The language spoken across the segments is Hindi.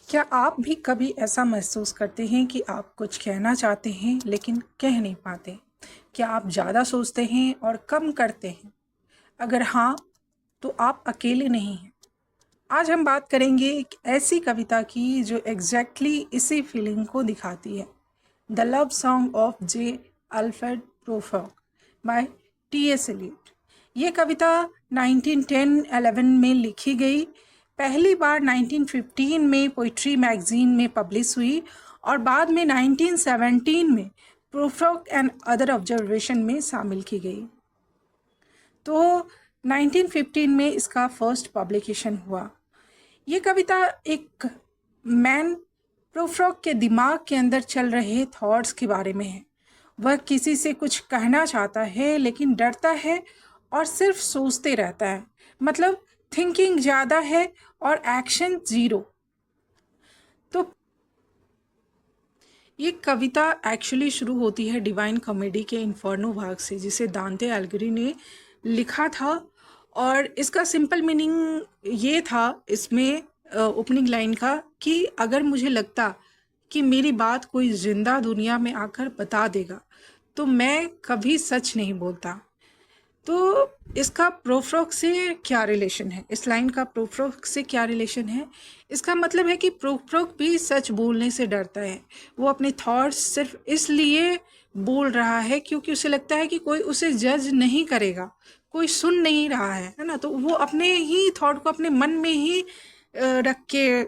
क्या आप भी कभी ऐसा महसूस करते हैं कि आप कुछ कहना चाहते हैं लेकिन कह नहीं पाते? क्या आप ज़्यादा सोचते हैं और कम करते हैं? अगर हाँ, तो आप अकेले नहीं हैं। आज हम बात करेंगे एक ऐसी कविता की जो एग्जैक्टली इसी फीलिंग को दिखाती है। The love song of J Alfred Prufrock by T S. Eliot. ये कविता 1910-11 में लिखी गई, पहली बार 1915 में पोइट्री मैगजीन में पब्लिश हुई और बाद में 1917 में प्रूफर्क एंड अदर ऑब्जर्वेशन में शामिल की गई। तो 1915 में इसका फर्स्ट पब्लिकेशन हुआ। ये कविता एक मैन प्रूफर्क के दिमाग के अंदर चल रहे थॉट्स के बारे में है। वह किसी से कुछ कहना चाहता है लेकिन डरता है और सिर्फ सोचते रहता है, मतलब थिंकिंग ज़्यादा है और एक्शन ज़ीरो। तो ये कविता एक्चुअली शुरू होती है डिवाइन कॉमेडी के इन्फर्नो भाग से, जिसे दांते एलिगरी ने लिखा था। और इसका सिंपल मीनिंग ये था इसमें ओपनिंग लाइन का कि अगर मुझे लगता कि मेरी बात कोई जिंदा दुनिया में आकर बता देगा तो मैं कभी सच नहीं बोलता। तो इसका प्रूफर्क से क्या रिलेशन है, इस लाइन का प्रूफर्क से क्या रिलेशन है? इसका मतलब है कि प्रूफर्क भी सच बोलने से डरता है। वो अपने थॉट्स सिर्फ इसलिए बोल रहा है क्योंकि उसे लगता है कि कोई उसे जज नहीं करेगा, कोई सुन नहीं रहा है ना। तो वो अपने ही थॉट को अपने मन में ही रख के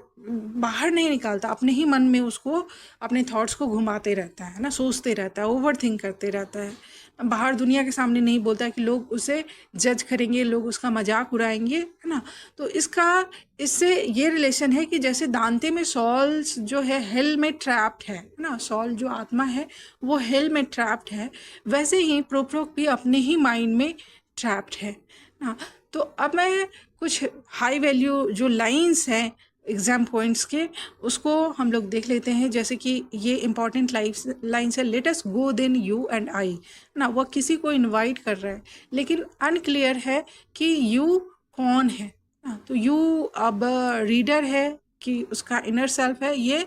बाहर नहीं निकालता, अपने ही मन में उसको अपने थॉट्स को घुमाते रहता है ना, सोचते रहता है, ओवर थिंक करते रहता है। बाहर दुनिया के सामने नहीं बोलता कि लोग उसे जज करेंगे, लोग उसका मजाक उड़ाएंगे, है ना। तो इससे ये रिलेशन है कि जैसे दांते में सॉल जो है हेल में ट्रैप्ड है ना, सॉल जो आत्मा है वो हेल में ट्रैप्ड है, वैसे ही प्रूफर्क भी अपने ही माइंड में ट्रैप्ड है ना। तो अब मैं कुछ हाई वैल्यू जो लाइंस हैं एग्जाम पॉइंट्स के, उसको हम लोग देख लेते हैं। जैसे कि ये इंपॉर्टेंट लाइन्स है, let us go then you and I ना। वह किसी को इनवाइट कर रहा है लेकिन अनक्लियर है कि यू कौन है ना। तो यू अब रीडर है कि उसका इनर सेल्फ है, ये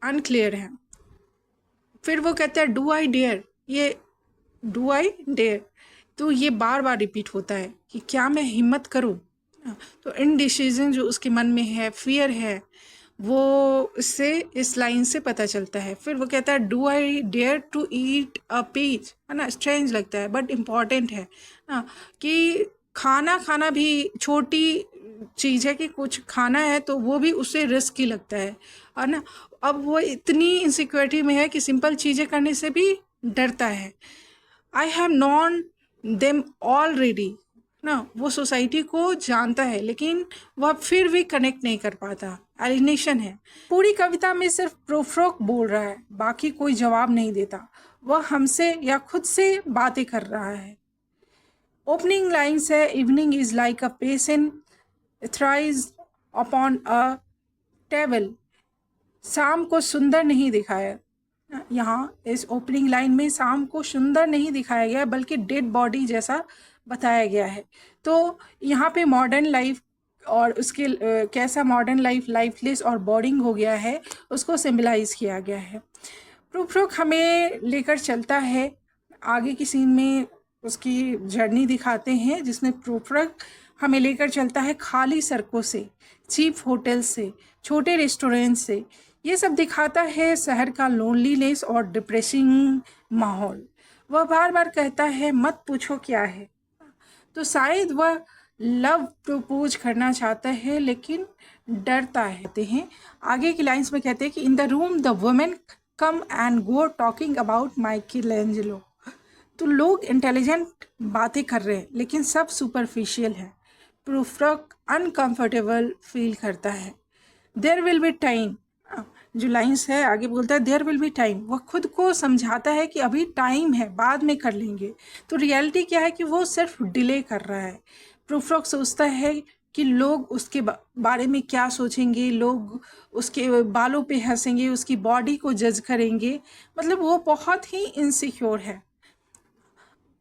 अनक्लियर है। फिर वो कहता है डू आई डेयर, ये डू आई डेयर, तो ये बार बार रिपीट होता है कि क्या मैं हिम्मत करूं। तो इनडिसीजन जो उसके मन में है, फियर है, वो इससे इस लाइन से पता चलता है। फिर वो कहता है do I dare to eat a peach, है ना। स्ट्रेंज लगता है बट इम्पॉर्टेंट है ना, कि खाना भी छोटी चीज़ है कि कुछ खाना है तो वो भी उससे रिस्की लगता है ना। अब वो इतनी इनसिक्योरिटी में है कि सिंपल चीज़ें करने से भी डरता है। I have non them already ना, वो सोसाइटी को जानता है लेकिन वह फिर भी कनेक्ट नहीं कर पाता, एलिनेशन है। पूरी कविता में सिर्फ प्रूफर्क बोल रहा है, बाकी कोई जवाब नहीं देता। वह हमसे या खुद से बातें कर रहा है। ओपनिंग लाइन्स है, evening is like a patient thrice upon a table. शाम को सुंदर नहीं दिखाया, यहाँ इस ओपनिंग लाइन में शाम को सुंदर नहीं दिखाया गया बल्कि डेड बॉडी जैसा बताया गया है। तो यहाँ पे मॉडर्न लाइफ और उसके कैसा मॉडर्न लाइफ लाइफलेस और बोरिंग हो गया है उसको सिम्बलाइज किया गया है। प्रूफर्क हमें लेकर चलता है आगे की सीन में, उसकी जर्नी दिखाते हैं जिसमें प्रूफर्क हमें लेकर चलता है खाली सड़कों से, चीप होटल से, छोटे रेस्टोरेंट से। ये सब दिखाता है शहर का लोनलीनेस और डिप्रेसिंग माहौल। वह बार बार कहता है मत पूछो क्या है। तो शायद वह लव प्रपोज करना चाहता है लेकिन डरता है। कहते हैं आगे की लाइंस में, कहते हैं कि in the room the women come and go talking about Michelangelo. तो लोग इंटेलिजेंट बातें कर रहे हैं लेकिन सब सुपरफिशियल है। प्रूफर्क अनकंफर्टेबल फील करता है। देयर विल बी टाइम, जो लाइंस है आगे बोलता है देयर विल बी टाइम। वह खुद को समझाता है कि अभी टाइम है, बाद में कर लेंगे। तो रियलिटी क्या है कि वो सिर्फ डिले कर रहा है। प्रूफर्क सोचता है कि लोग उसके बारे में क्या सोचेंगे, लोग उसके बालों पे हंसेंगे, उसकी बॉडी को जज करेंगे, मतलब वो बहुत ही इनसिक्योर है।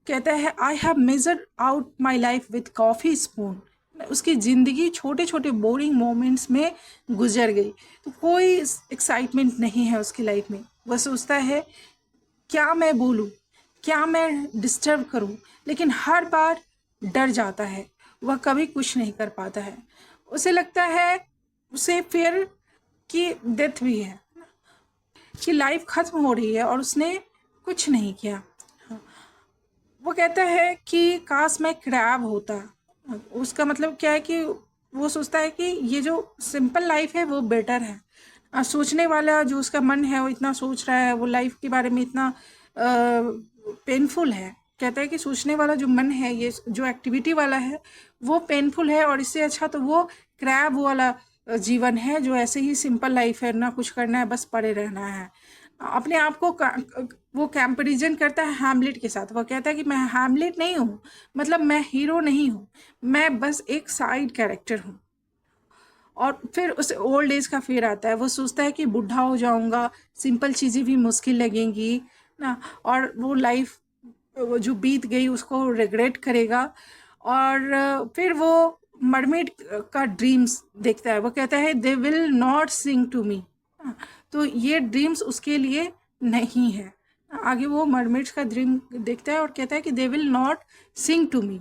कहता है I have measure out my life with coffee spoon उसकी ज़िंदगी छोटे छोटे बोरिंग मोमेंट्स में गुजर गई। तो कोई एक्साइटमेंट नहीं है उसकी लाइफ में। वह सोचता है क्या मैं बोलूँ, क्या मैं डिस्टर्ब करूँ, लेकिन हर बार डर जाता है, वह कभी कुछ नहीं कर पाता है। उसे लगता है, उसे फिर कि डेथ भी है, कि लाइफ ख़त्म हो रही है और उसने कुछ नहीं किया। वो कहता है कि काश मैं क्रैब होता। उसका मतलब क्या है कि वो सोचता है कि ये जो सिंपल लाइफ है वो बेटर है। सोचने वाला जो उसका मन है वो इतना सोच रहा है, वो लाइफ के बारे में इतना पेनफुल है। कहता है कि सोचने वाला जो मन है, ये जो एक्टिविटी वाला है वो पेनफुल है, और इससे अच्छा तो वो क्रैब वाला जीवन है जो ऐसे ही सिंपल लाइफ है, ना कुछ करना है, बस पड़े रहना है। अपने आप को वो कंपैरिजन करता है हैमलेट के साथ। वो कहता है कि मैं हैमलेट नहीं हूँ, मतलब मैं हीरो नहीं हूँ, मैं बस एक साइड कैरेक्टर हूँ। और फिर उसे ओल्ड एज का फिर आता है। वो सोचता है कि बूढ़ा हो जाऊंगा, सिंपल चीज़ें भी मुश्किल लगेंगी ना, और वो लाइफ जो बीत गई उसको रिग्रेट करेगा। और फिर वो मरमेड का ड्रीम्स देखता है। वो कहता है they will not sing to me. तो ये ड्रीम्स उसके लिए नहीं है। आगे वो मरमेड्स का ड्रीम देखता है और कहता है कि they will not sing to me.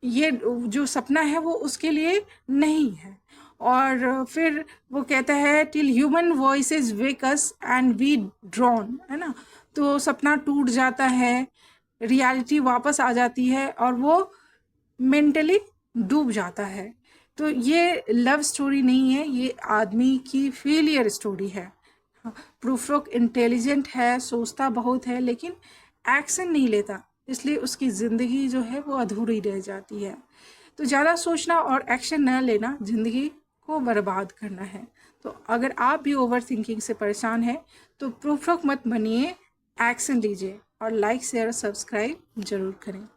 ये जो सपना है वो उसके लिए नहीं है। और फिर वो कहता है till human voices wake us and we drown, है ना। तो सपना टूट जाता है, रियलिटी वापस आ जाती है और वो मेंटली डूब जाता है। तो ये लव स्टोरी नहीं है, ये आदमी की फेलियर स्टोरी है। प्रूफ्रोक इंटेलिजेंट है, सोचता बहुत है, लेकिन एक्शन नहीं लेता, इसलिए उसकी ज़िंदगी जो है वो अधूरी रह जाती है। तो ज़्यादा सोचना और एक्शन न लेना ज़िंदगी को बर्बाद करना है। तो अगर आप भी ओवर थिंकिंग से परेशान हैं तो प्रूफ्रोक मत बनिए, एक्शन लीजिए और लाइक शेयर सब्सक्राइब ज़रूर करें।